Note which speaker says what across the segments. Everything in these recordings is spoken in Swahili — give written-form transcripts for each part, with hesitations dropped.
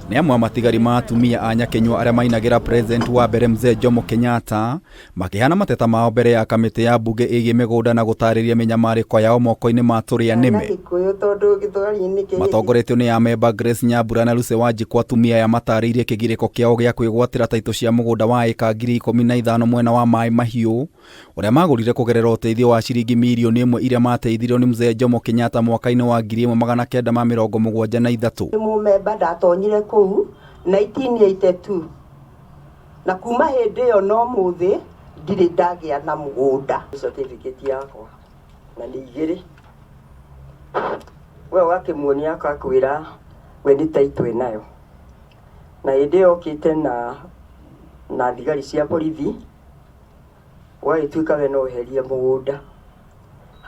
Speaker 1: Ni amwe matigari ma atumia a Nyakinyua aria mainagira president wa mbere Mzee Jomo Kenyatta makihana mateta mao mbere ya kamiti ya mbunge igi migunda na gutariria minyamariko yao moko-ini ma turia nime. Matongoretio ni AMEMBA Grace Nyambura na Lucy WANJIKU atumia ya mataririe kigiriko kiao gia kwigwatira taito cia mugunda wa eka 15,000 mwena wa mai mahiu uria magurire kugerera uteithio wa ciringi milioni 1 iria mateithirio ni Mzee Jomo Kenyatta mwaka-ini wa 1973.
Speaker 2: MUMEMBA ndatonyire kuu 1982 na kuma hindi yo no muthi ndiri ndagia na mugunda certificate yakwa na ni igiri we wakimuonia akakwira we ni taitwe nayo na hindi yo kite na thigari cia borithi waituika we no herie mugunda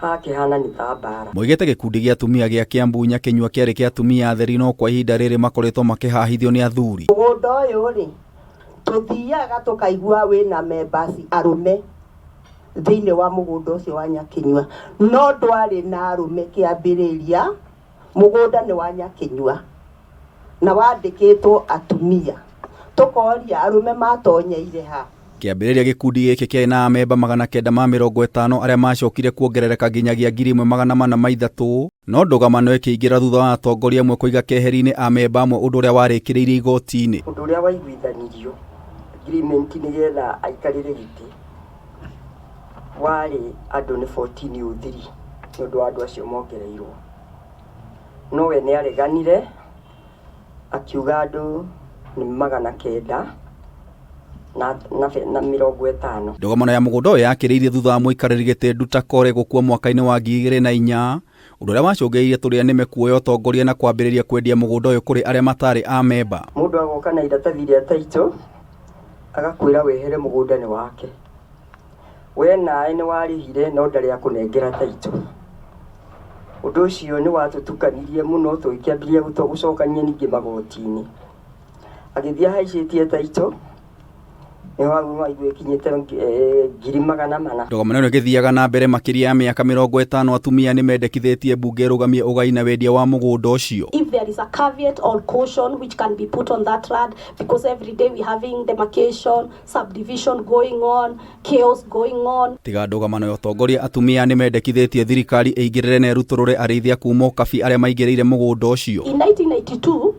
Speaker 2: hakihana ni tabara.
Speaker 1: Moigete gikundi gia atumia gia Kiambu Nyakinyua kiari kia atumia atheri no kwa ihinda riri makoretwo makihahithio ni athuri.
Speaker 2: Mugunda uyu ri tuthiaga tukaigua wina members arume thiini wa mugunda ucio wa Nyakinyua no ndwari na arume kiambiriria mugunda ni wa Nyakinyua na wandikitwo atumia tukoria arume matonyeire ha.
Speaker 1: Kiambiriria gikundi giki kia na AMEMBA 950 aria macokire kuongerereka nginyagia 1,403 no ndũgamano ikiingira thutha wa atongoria amwe kuiga keheri-ini AMEMBA amwe undu uria warikiriirie igoti-ini.
Speaker 2: Undu uria waiguithanirio agreement ni getha aikarire giti wari andu ni 14 uthiri ni undu wa andu acio mongereirwo no we ni areganire akiuga andu ni 900 na 50.
Speaker 1: Ndũgamano ya mugunda uyu yakiriirie thutha wa muikariri giti Nduta Kore gukua mwaka-ini wa 2004 undu uria wacungeirie turia nime kuoya utongoria na kwambiriria kwendia mugunda uyu kuri aria matari AMEMBA.
Speaker 2: Mundu agoka na iratathi ria taito agakwira wehere mugunda ni wake we nae ni warihire no ndari akunengera taito. Undu ucio ni watutukanirie muno tuikiambiria gucokania ningi magoti-ini agithia haicetie taito
Speaker 1: Ndũgamano ĩno ĩgĩthiaga na mbere makĩria ya mĩaka 50 atumia nĩ mendekithĩtie mbunge rũgamie ũgai na wendia wa mũgũnda ũcio.
Speaker 3: If there is a caveat or caution which can be put on that land because every day we having demarcation, subdivision going on, chaos going on.
Speaker 1: Tiga ndũgamano ya ũtongoria atumia nĩ mendekithĩtie thirikari ĩingĩrĩre na ĩrutũrũre arĩithia kuma UKABI arĩa maingĩrĩire mũgũnda ũcio.
Speaker 3: In 1992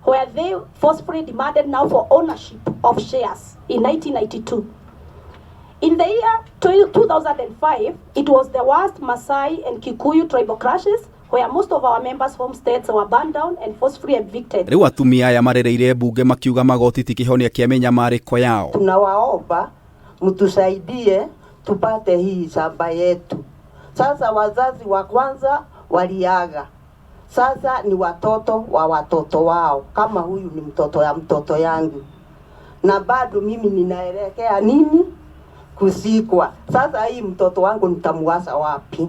Speaker 3: where they forcefully demanded now for ownership of shares in 1992. In the year 2005, it was the worst Maasai and Kikuyu tribal clashes where most of our members' homesteads were burned down and forcefully evicted.
Speaker 1: Riu atumia aya marereire mbunge makiuga magoti tikihonia kia minyamariko yao.
Speaker 2: Tunawaomba mtusaidie tupate hii shamba yetu. Sasa wazazi wa kwanza waliaga. Sasa ni watoto wa watoto wao. Kama huyu ni mtoto ya mtoto yangu. Na bado mimi ninaelekea nini? Kusikwa. Sasa hii mtoto wangu nitamuasa wapi?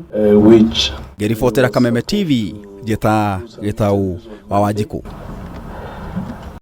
Speaker 1: Gerifotera Kameme TV, Jeta Getau wa WANJIKU.